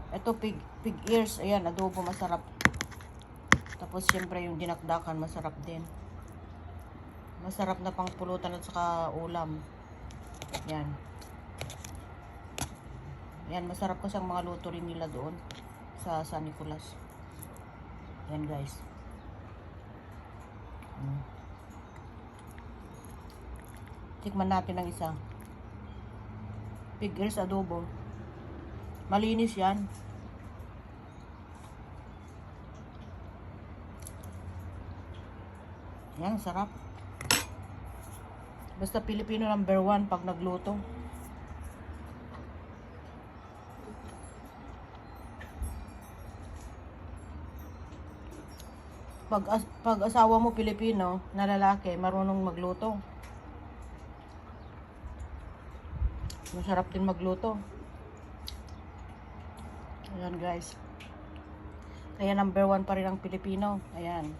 Ito pig ears, ayan, adobo masarap. Tapos syempre yung dinakdakan masarap din. Masarap na pang pulutan at saka ulam. Yan. Yan, masarap kasi ang mga luto rin nila doon sa San Nicolas. Yan guys. Tikman natin ang isa. Pig ears adobo. Malinis yan. Yan, sarap. Basta Pilipino number 1 pag nagluto. Pag asawa mo Pilipino na lalaki, marunong magluto. Masarap din magluto. Ayan guys. Kaya number 1 pa rin ang Pilipino. Ayan.